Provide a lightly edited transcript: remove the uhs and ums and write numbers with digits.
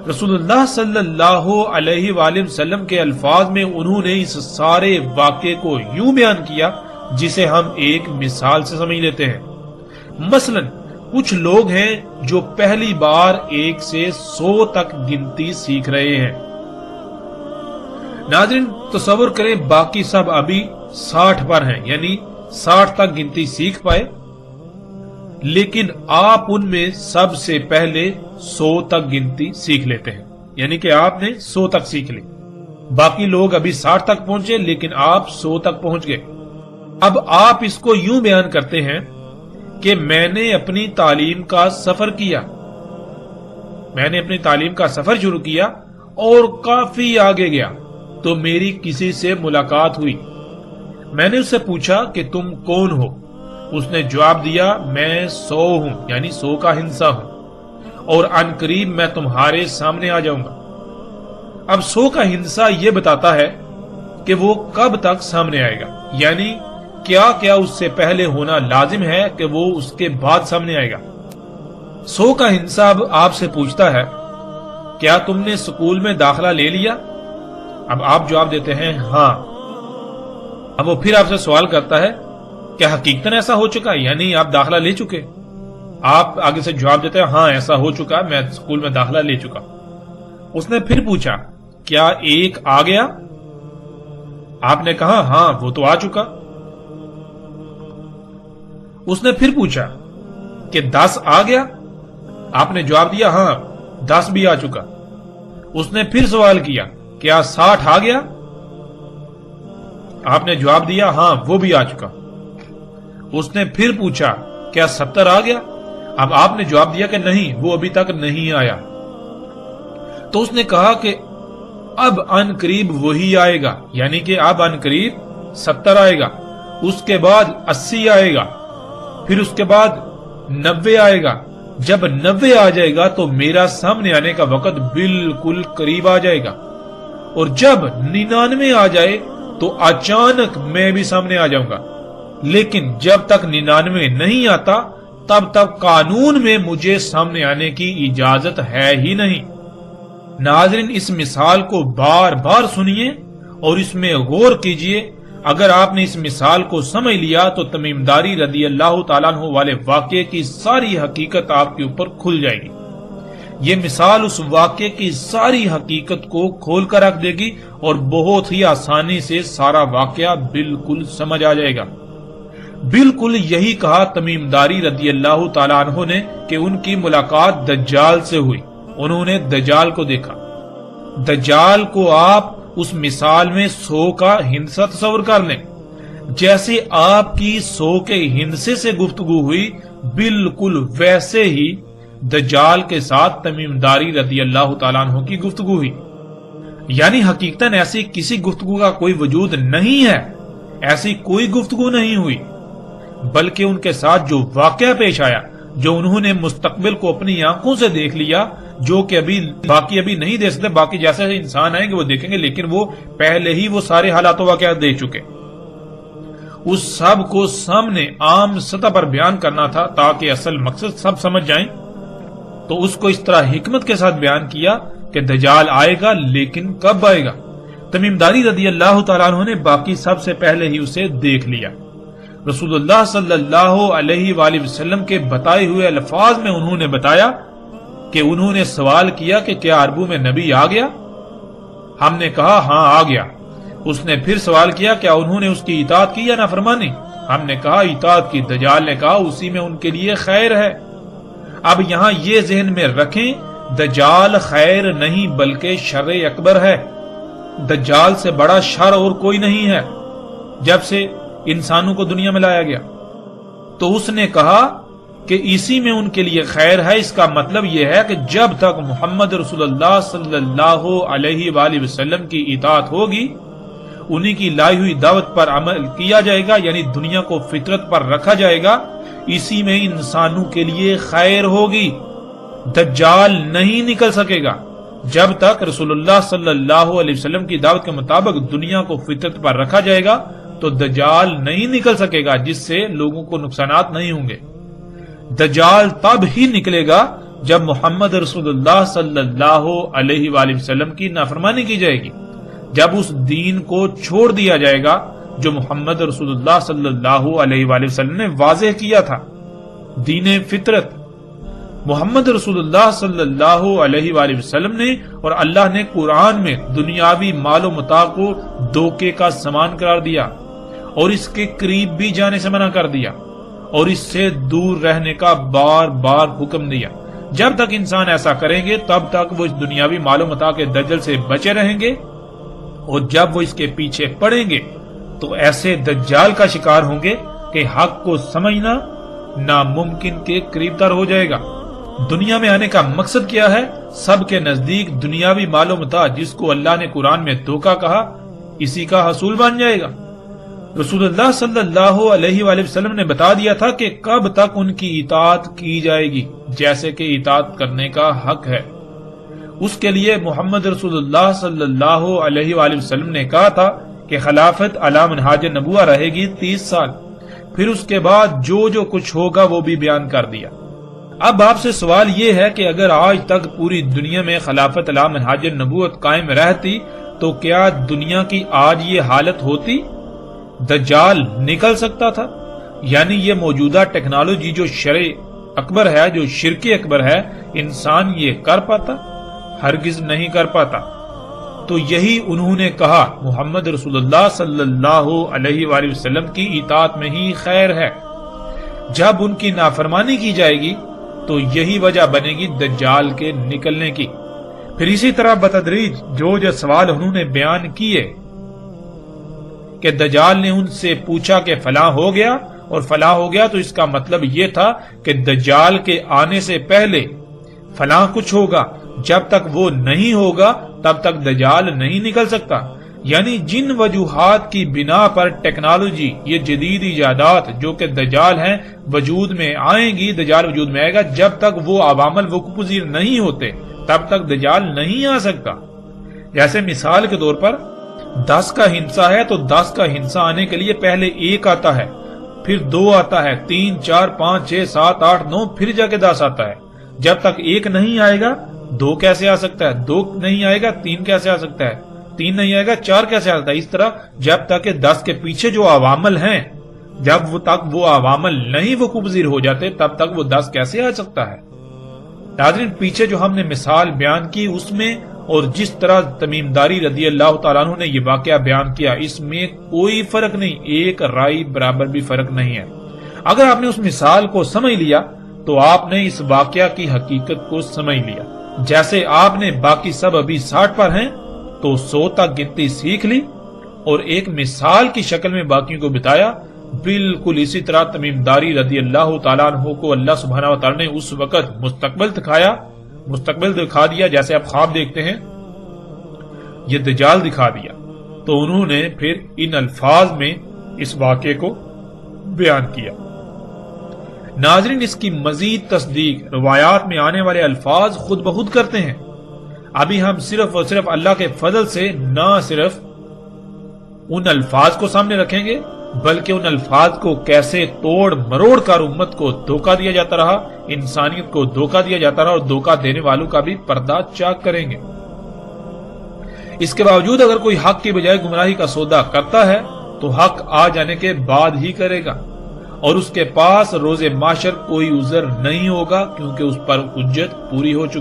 رسول اللہ صلی اللہ علیہ وآلہ وسلم کے الفاظ میں انہوں نے اس سارے واقعے کو یوں بیان کیا جسے ہم ایک مثال سے سمجھ لیتے ہیں۔ مثلا کچھ لوگ ہیں جو پہلی بار 1 سے 100 تک گنتی سیکھ رہے ہیں۔ ناظرین تصور کریں باقی سب ابھی 60 پر ہیں، یعنی 60 تک گنتی سیکھ پائے، لیکن آپ ان میں سب سے پہلے 100 تک گنتی سیکھ لیتے ہیں، یعنی کہ آپ نے 100 تک سیکھ لی۔ باقی لوگ ابھی 60 تک پہنچے لیکن آپ 100 تک پہنچ گئے۔ اب آپ اس کو یوں بیان کرتے ہیں کہ میں نے اپنی تعلیم کا سفر کیا، میں نے اپنی تعلیم کا سفر شروع کیا اور کافی آگے گیا تو میری کسی سے ملاقات ہوئی۔ میں نے اس سے پوچھا کہ تم کون ہو؟ اس نے جواب دیا میں 100 ہوں، یعنی 100 کا ہندسہ ہوں، اور ان قریب میں تمہارے سامنے آ جاؤں گا۔ اب 100 کا ہندسہ یہ بتاتا ہے کہ وہ کب تک سامنے آئے گا، یعنی کیا کیا اس سے پہلے ہونا لازم ہے کہ وہ اس کے بعد سامنے آئے گا۔ 100 کا ہندسہ اب آپ سے پوچھتا ہے کیا تم نے اسکول میں داخلہ لے لیا؟ اب آپ جواب دیتے ہیں ہاں۔ اب وہ پھر آپ سے سوال کرتا ہے کیا حقیقتاً ایسا ہو چکا، یعنی آپ داخلہ لے چکے؟ آپ آگے سے جواب دیتے ہیں ہاں ایسا ہو چکا، میں اسکول میں داخلہ لے چکا۔ اس نے پھر پوچھا کیا 1 آ گیا؟ آپ نے کہا ہاں وہ تو آ چکا۔ اس نے پھر پوچھا کہ 10 آ گیا؟ آپ نے جواب دیا ہاں 10 بھی آ چکا۔ اس نے پھر سوال کیا کیا 60 آ گیا؟ آپ نے جواب دیا ہاں وہ بھی آ چکا۔ اس نے پھر پوچھا کیا 70 آ گیا؟ اب آپ نے جواب دیا کہ نہیں وہ ابھی تک نہیں آیا۔ تو اس نے کہا کہ اب ان قریب وہی آئے گا، یعنی کہ اب ان قریب 70 آئے گا، اس کے بعد 80 آئے گا، پھر اس کے بعد 90 آئے گا۔ جب 90 آ جائے گا تو میرا سامنے آنے کا وقت بالکل قریب آ جائے گا، اور جب 99 آ جائے تو اچانک میں بھی سامنے آ جاؤں گا، لیکن جب تک 99 نہیں آتا تب تک قانون میں مجھے سامنے آنے کی اجازت ہے ہی نہیں۔ ناظرین اس مثال کو بار بار سنیے اور اس میں غور کیجئے۔ اگر آپ نے اس مثال کو سمجھ لیا تو تمیم داری رضی اللہ تعالیٰ عنہ والے واقعے کی ساری حقیقت آپ کے اوپر کھل جائے گی۔ یہ مثال اس واقعے کی ساری حقیقت کو کھول کر رکھ دے گی اور بہت ہی آسانی سے سارا واقعہ بالکل سمجھ آ جائے گا۔ بالکل یہی کہا تمیم داری رضی اللہ تعالیٰ عنہ نے کہ ان کی ملاقات دجال سے ہوئی، انہوں نے دجال کو دیکھا۔ دجال کو آپ اس مثال میں 100 کا ہندسہ تصور کر لیں، جیسے آپ کی 100 کے ہندسے سے گفتگو ہوئی بالکل ویسے ہی دجال کے ساتھ تمیم داری رضی اللہ تعالیٰ عنہ کی گفتگو ہوئی، یعنی حقیقتاً ایسی کسی گفتگو کا کوئی وجود نہیں ہے، ایسی کوئی گفتگو نہیں ہوئی، بلکہ ان کے ساتھ جو واقعہ پیش آیا، جو انہوں نے مستقبل کو اپنی آنکھوں سے دیکھ لیا، جو کہ باقی ابھی نہیں دیکھ سکتے، باقی جیسے انسان آئیں گے وہ دیکھیں گے، لیکن وہ پہلے ہی وہ سارے حالات و واقعات دیکھ چکے۔ اس سب کو سامنے عام سطح پر بیان کرنا تھا تاکہ اصل مقصد سب سمجھ جائیں، تو اس کو اس طرح حکمت کے ساتھ بیان کیا کہ دجال آئے گا، لیکن کب آئے گا؟ تمیم داری رضی اللہ تعالیٰ عنہ نے باقی سب سے پہلے ہی اسے دیکھ لیا۔ رسول اللہ صلی اللہ علیہ وآلہ وسلم کے بتائے ہوئے الفاظ میں انہوں نے بتایا کہ انہوں نے سوال کیا کہ کیا عربوں میں نبی آ گیا؟ ہم نے کہا ہاں آ گیا۔ اس نے پھر سوال کیا کیا انہوں نے اس کی اطاعت کی یا نافرمانی؟ ہم نے کہا اطاعت کی۔ دجال نے کہا اسی میں ان کے لیے خیر ہے۔ اب یہاں یہ ذہن میں رکھیں دجال خیر نہیں بلکہ شر اکبر ہے، دجال سے بڑا شر اور کوئی نہیں ہے جب سے انسانوں کو دنیا میں لایا گیا۔ تو اس نے کہا کہ اسی میں ان کے لیے خیر ہے، اس کا مطلب یہ ہے کہ جب تک محمد رسول اللہ صلی اللہ علیہ وآلہ وسلم کی اطاعت ہوگی، انہی کی لائی ہوئی دعوت پر عمل کیا جائے گا، یعنی دنیا کو فطرت پر رکھا جائے گا، اسی میں انسانوں کے لیے خیر ہوگی۔ دجال نہیں نکل سکے گا جب تک رسول اللہ صلی اللہ علیہ وسلم کی دعوت کے مطابق دنیا کو فطرت پر رکھا جائے گا تو دجال نہیں نکل سکے گا، جس سے لوگوں کو نقصانات نہیں ہوں گے۔ دجال تب ہی نکلے گا جب محمد رسول اللہ صلی اللہ علیہ وآلہ وسلم کی نافرمانی کی جائے گی، جب اس دین کو چھوڑ دیا جائے گا جو محمد رسول اللہ صلی اللہ علیہ وآلہ وسلم نے واضح کیا تھا، دین فطرت۔ محمد رسول اللہ صلی اللہ علیہ وآلہ وسلم نے اور اللہ نے قرآن میں دنیاوی مال و متاع کو دھوکے کا سامان قرار دیا اور اس کے قریب بھی جانے سے منع کر دیا اور اس سے دور رہنے کا بار بار حکم دیا۔ جب تک انسان ایسا کریں گے تب تک وہ اس دنیاوی مال و متاع کے دجل سے بچے رہیں گے، اور جب وہ اس کے پیچھے پڑیں گے تو ایسے دجال کا شکار ہوں گے کہ حق کو سمجھنا ناممکن کے قریب تر ہو جائے گا۔ دنیا میں آنے کا مقصد کیا ہے؟ سب کے نزدیک دنیاوی مال و متاع، جس کو اللہ نے قرآن میں دھوکہ کہا، اسی کا حصول بن جائے گا۔ رسول اللہ صلی اللہ علیہ وآلہ وسلم نے بتا دیا تھا کہ کب تک ان کی اطاعت کی جائے گی، جیسے کہ اطاعت کرنے کا حق ہے۔ اس کے لیے محمد رسول اللہ صلی اللہ علیہ وآلہ وسلم نے کہا تھا کہ خلافت علی منہاج نبوہ رہے گی 30 سال، پھر اس کے بعد جو کچھ ہوگا وہ بھی بیان کر دیا۔ اب آپ سے سوال یہ ہے کہ اگر آج تک پوری دنیا میں خلافت علی منہاج نبوت قائم رہتی تو کیا دنیا کی آج یہ حالت ہوتی؟ دجال نکل سکتا تھا؟ یعنی یہ موجودہ ٹیکنالوجی جو شرع اکبر ہے، جو شرک اکبر ہے، انسان یہ کر پاتا؟ ہرگز نہیں کر پاتا۔ تو یہی انہوں نے کہا محمد رسول اللہ صلی اللہ علیہ وآلہ وسلم کی اطاعت میں ہی خیر ہے۔ جب ان کی نافرمانی کی جائے گی تو یہی وجہ بنے گی دجال کے نکلنے کی۔ پھر اسی طرح بتدریج جو سوال انہوں نے بیان کیے کہ دجال نے ان سے پوچھا کہ فلاں ہو گیا اور فلاں ہو گیا، تو اس کا مطلب یہ تھا کہ دجال کے آنے سے پہلے فلاں کچھ ہوگا، جب تک وہ نہیں ہوگا تب تک دجال نہیں نکل سکتا۔ یعنی جن وجوہات کی بنا پر ٹیکنالوجی، یہ جدید ایجادات جو کہ دجال ہیں، وجود میں آئیں گی، دجال وجود میں آئے گا، جب تک وہ عوامل وقوع پذیر نہیں ہوتے تب تک دجال نہیں آ سکتا۔ جیسے مثال کے طور پر 10 کا ہندسہ ہے تو 10 کا ہندسہ آنے کے لیے پہلے 1 آتا ہے، پھر 2 آتا ہے، 3 4 5 6 7 8 9، پھر جا کے 10 آتا ہے۔ جب تک 1 نہیں آئے گا 2 کیسے آ سکتا ہے؟ 2 نہیں آئے گا 3 کیسے آ سکتا ہے؟ 3 نہیں آئے گا 4 کیسے آ سکتا ہے؟ اس طرح جب تک کہ 10 کے پیچھے جو عوامل ہیں، جب تک وہ عوامل نہیں وقوع پذیر ہو جاتے تب تک وہ 10 کیسے آ سکتا ہے؟ ناظرین، پیچھے جو ہم نے مثال بیان کی اس میں اور جس طرح تمیم داری رضی اللہ تعالیٰ عنہ نے یہ واقعہ بیان کیا، اس میں کوئی فرق نہیں، ایک رائی برابر بھی فرق نہیں ہے۔ اگر آپ نے اس مثال کو سمجھ لیا تو آپ نے اس واقعہ کی حقیقت کو سمجھ لیا۔ جیسے آپ نے باقی سب ابھی 60 پر ہیں تو 100 تک گنتی سیکھ لی اور ایک مثال کی شکل میں باقیوں کو بتایا، بالکل اسی طرح تمیم داری رضی اللہ تعالیٰ عنہ کو اللہ سبحانہ و تعالیٰ نے اس وقت مستقبل دکھا دیا جیسے آپ خواب دیکھتے ہیں، یہ دجال دکھا دیا۔ تو انہوں نے پھر ان الفاظ میں اس واقعے کو بیان کیا۔ ناظرین، اس کی مزید تصدیق روایات میں آنے والے الفاظ خود بخود کرتے ہیں۔ ابھی ہم صرف اور صرف اللہ کے فضل سے نہ صرف ان الفاظ کو سامنے رکھیں گے بلکہ ان الفاظ کو کیسے توڑ مروڑ کر امت کو دھوکہ دیا جاتا رہا، انسانیت کو دھوکہ دیا جاتا رہا، اور دھوکہ دینے والوں کا بھی پردہ چاک کریں گے۔ اس کے باوجود اگر کوئی حق کی بجائے گمراہی کا سودا کرتا ہے تو حق آ جانے کے بعد ہی کرے گا، اور اس کے پاس روز محشر کوئی عذر نہیں ہوگا کیونکہ اس پر حجت پوری ہو چکی